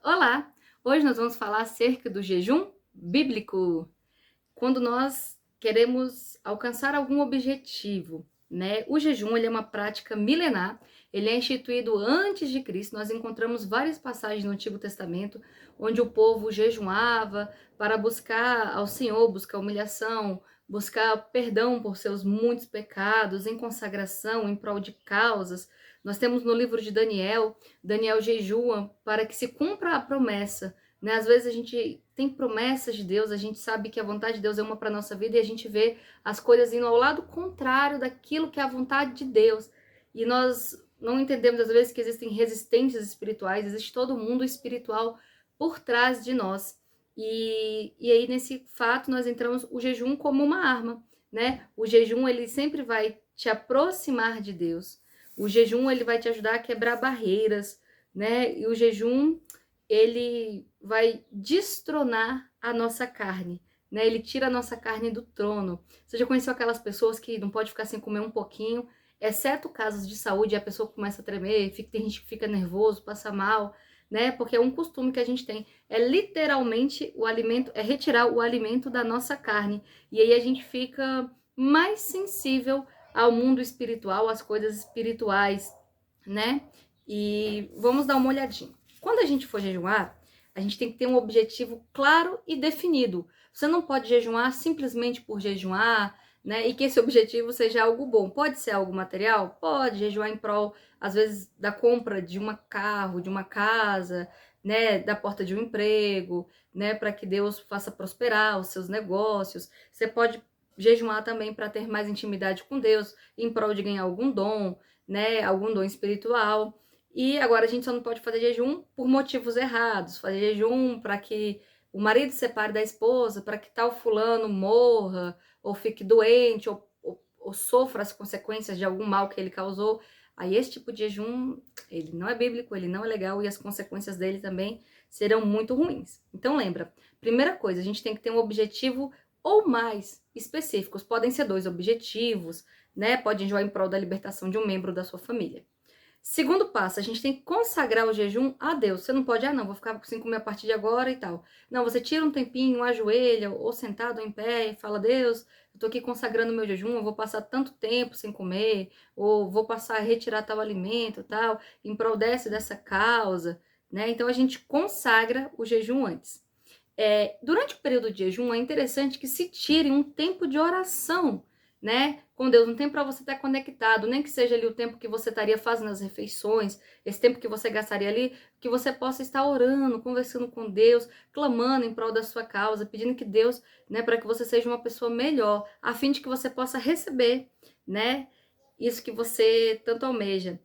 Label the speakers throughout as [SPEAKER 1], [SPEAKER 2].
[SPEAKER 1] Olá! Hoje nós vamos falar acerca do jejum bíblico. Quando nós queremos alcançar algum objetivo, né? O jejum, ele é uma prática milenar, ele é instituído antes de Cristo. Nós encontramos várias passagens no Antigo Testamento onde o povo jejuava para buscar ao Senhor, buscar humilhação, buscar perdão por seus muitos pecados, em consagração, em prol de causas. Nós temos no livro de Daniel, Daniel jejua para que se cumpra a promessa, né? Às vezes a gente tem promessas de Deus, a gente sabe que a vontade de Deus é uma para nossa vida e a gente vê as coisas indo ao lado contrário daquilo que é a vontade de Deus. E nós não entendemos às vezes que existem resistências espirituais, existe todo o mundo espiritual por trás de nós. E aí nesse fato nós entramos o jejum como uma arma, né? O jejum ele sempre vai te aproximar de Deus. O jejum ele vai te ajudar a quebrar barreiras, né? E o jejum ele vai destronar a nossa carne, né? Ele tira a nossa carne do trono. Você já conheceu aquelas pessoas que não pode ficar sem comer um pouquinho, exceto casos de saúde, a pessoa começa a tremer, tem gente que fica nervoso, passa mal, né? Porque é um costume que a gente tem. É literalmente o alimento, é retirar o alimento da nossa carne. E aí a gente fica mais sensível ao mundo espiritual, às coisas espirituais, né? E vamos dar uma olhadinha. Quando a gente for jejuar, a gente tem que ter um objetivo claro e definido. Você não pode jejuar simplesmente por jejuar, né? E que esse objetivo seja algo bom. Pode ser algo material? Pode, jejuar em prol, às vezes, da compra de um carro, de uma casa, né? Da porta de um emprego, né? Para que Deus faça prosperar os seus negócios. Você pode jejuar também para ter mais intimidade com Deus, em prol de ganhar algum dom, né? Algum dom espiritual. E agora a gente só não pode fazer jejum por motivos errados, fazer jejum para que o marido se separe da esposa, para que tal fulano morra, ou fique doente, ou sofra as consequências de algum mal que ele causou. Aí esse tipo de jejum, ele não é bíblico, ele não é legal e as consequências dele também serão muito ruins. Então lembra, primeira coisa, a gente tem que ter um objetivo ou mais específicos. Podem ser 2 objetivos, né? Pode jejuar em prol da libertação de um membro da sua família. Segundo passo, a gente tem que consagrar o jejum a Deus. Você não pode, não, vou ficar sem comer a partir de agora e tal. Não, você tira um tempinho, ajoelha, ou sentado ou em pé, e fala, Deus, eu tô aqui consagrando o meu jejum, eu vou passar tanto tempo sem comer, ou vou passar a retirar tal alimento, tal, em prol dessa causa, né? Então a gente consagra o jejum antes. Durante o período de jejum, é interessante que se tire um tempo de oração, né, com Deus, um tempo para você estar conectado, nem que seja ali o tempo que você estaria fazendo as refeições, esse tempo que você gastaria ali, que você possa estar orando, conversando com Deus, clamando em prol da sua causa, pedindo que Deus, né, para que você seja uma pessoa melhor, a fim de que você possa receber, né, isso que você tanto almeja.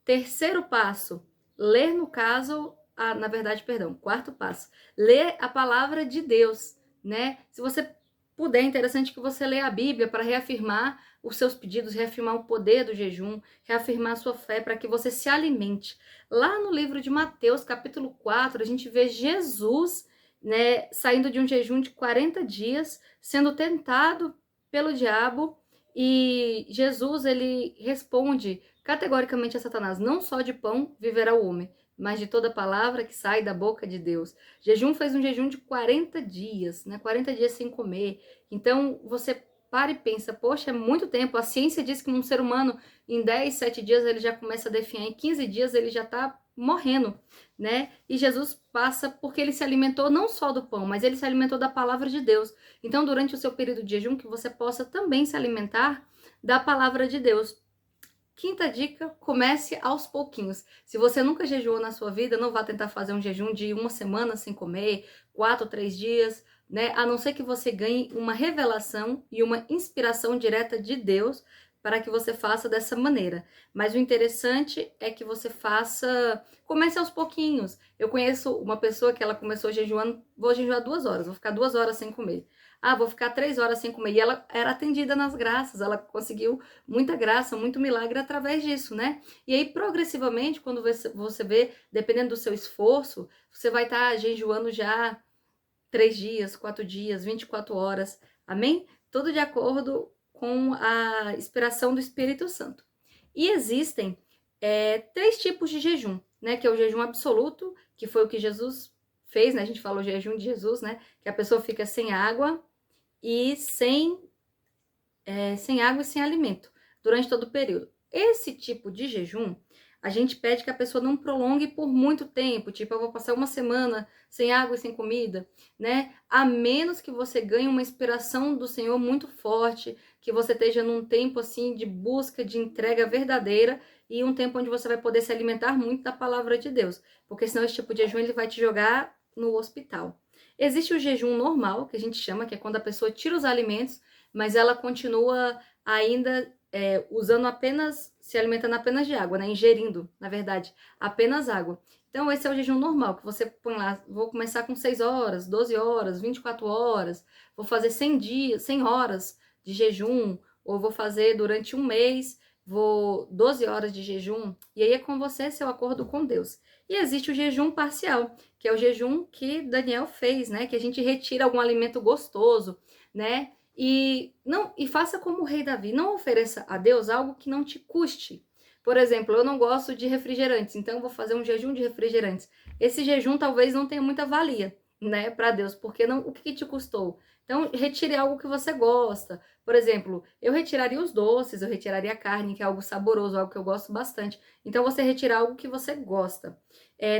[SPEAKER 1] Terceiro passo, ler no caso, na verdade, perdão, quarto passo, ler a palavra de Deus, né? Se você puder, é interessante que você leia a Bíblia para reafirmar os seus pedidos, reafirmar o poder do jejum, reafirmar a sua fé para que você se alimente. Lá no livro de Mateus, capítulo 4, a gente vê Jesus, né, saindo de um jejum de 40 dias, sendo tentado pelo diabo, e Jesus, ele responde categoricamente a Satanás: não só de pão viverá o homem, mas de toda palavra que sai da boca de Deus. Jejum fez um jejum de 40 dias, né? 40 dias sem comer. Então, você para e pensa, poxa, é muito tempo. A ciência diz que um ser humano, em 10, 7 dias, ele já começa a definhar, em 15 dias ele já está morrendo, né? E Jesus passa porque ele se alimentou não só do pão, mas ele se alimentou da palavra de Deus. Então, durante o seu período de jejum, que você possa também se alimentar da palavra de Deus. Quinta dica, comece aos pouquinhos. Se você nunca jejuou na sua vida, não vá tentar fazer um jejum de 1 semana sem comer, 4, 3 dias, né? A não ser que você ganhe uma revelação e uma inspiração direta de Deus para que você faça dessa maneira. Mas o interessante é que você comece aos pouquinhos. Eu conheço uma pessoa que ela começou jejuando, vou jejuar 2 horas, vou ficar 2 horas sem comer. Ah, vou ficar 3 horas sem comer. E ela era atendida nas graças, ela conseguiu muita graça, muito milagre através disso, né? E aí, progressivamente, quando você vê, dependendo do seu esforço, você vai estar jejuando já 3 dias, 4 dias, 24 horas, amém? Tudo de acordo com a inspiração do Espírito Santo. E existem 3 tipos de jejum, né, que é o jejum absoluto, que foi o que Jesus fez, né? A gente falou jejum de Jesus, né? Que a pessoa fica sem água e sem água e sem alimento durante todo o período. Esse tipo de jejum, a gente pede que a pessoa não prolongue por muito tempo, tipo, eu vou passar uma semana sem água e sem comida, né? A menos que você ganhe uma inspiração do Senhor muito forte, que você esteja num tempo assim de busca, de entrega verdadeira e um tempo onde você vai poder se alimentar muito da palavra de Deus, porque senão esse tipo de jejum ele vai te jogar no hospital. Existe o jejum normal, que a gente chama, que é quando a pessoa tira os alimentos, mas ela continua ainda usando apenas, se alimentando apenas de água, né? Ingerindo, na verdade, apenas água. Então, esse é o jejum normal, que você põe lá, vou começar com 6 horas, 12 horas, 24 horas, vou fazer 100 dias, 100 horas de jejum, ou vou fazer durante um mês, vou 12 horas de jejum, e aí é com você, seu acordo com Deus. E existe o jejum parcial, que é o jejum que Daniel fez, né? Que a gente retira algum alimento gostoso, né? E faça como o rei Davi, não ofereça a Deus algo que não te custe. Por exemplo, eu não gosto de refrigerantes, então eu vou fazer um jejum de refrigerantes. Esse jejum talvez não tenha muita valia, né, para Deus, porque não, o que te custou? Então, retire algo que você gosta. Por exemplo, eu retiraria os doces, eu retiraria a carne, que é algo saboroso, algo que eu gosto bastante. Então, você retira algo que você gosta.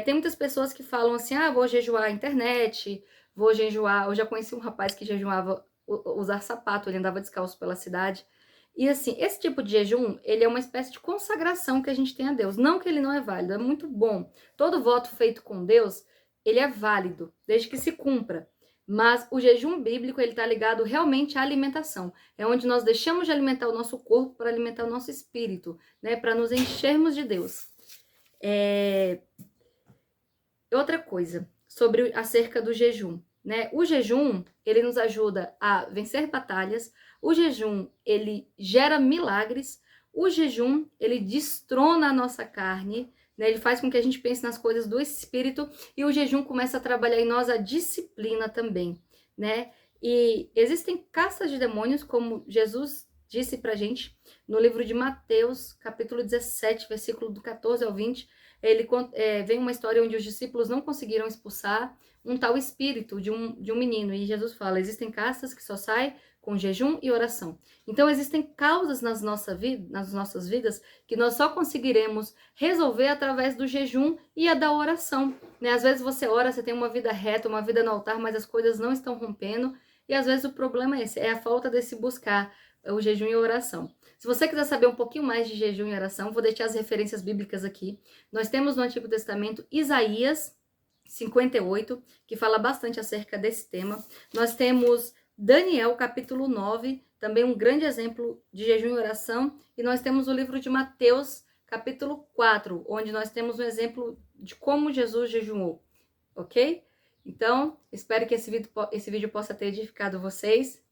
[SPEAKER 1] Tem muitas pessoas que falam assim, vou jejuar a internet, vou jejuar... Eu já conheci um rapaz que jejuava usar sapato, ele andava descalço pela cidade. E assim, esse tipo de jejum, ele é uma espécie de consagração que a gente tem a Deus. Não que ele não é válido, é muito bom. Todo voto feito com Deus, ele é válido, desde que se cumpra. Mas o jejum bíblico, ele está ligado realmente à alimentação. É onde nós deixamos de alimentar o nosso corpo para alimentar o nosso espírito, né? Para nos enchermos de Deus. Outra coisa, acerca do jejum, né? O jejum, ele nos ajuda a vencer batalhas, o jejum, ele gera milagres, o jejum, ele destrona a nossa carne, né? Ele faz com que a gente pense nas coisas do espírito e o jejum começa a trabalhar em nós a disciplina também, né? E existem castas de demônios, como Jesus disse pra gente no livro de Mateus, capítulo 17, versículo do 14 ao 20, vem uma história onde os discípulos não conseguiram expulsar um tal espírito de um menino. E Jesus fala, existem castas que só saem com jejum e oração. Então, existem causas nas nossas vidas que nós só conseguiremos resolver através do jejum e da oração. Né? Às vezes você ora, você tem uma vida reta, uma vida no altar, mas as coisas não estão rompendo. E às vezes o problema é esse, é a falta desse buscar o jejum e a oração. Se você quiser saber um pouquinho mais de jejum e oração, vou deixar as referências bíblicas aqui. Nós temos no Antigo Testamento Isaías 58, que fala bastante acerca desse tema. Nós temos Daniel, capítulo 9, também um grande exemplo de jejum e oração. E nós temos o livro de Mateus, capítulo 4, onde nós temos um exemplo de como Jesus jejuou, ok? Então, espero que esse vídeo possa ter edificado vocês.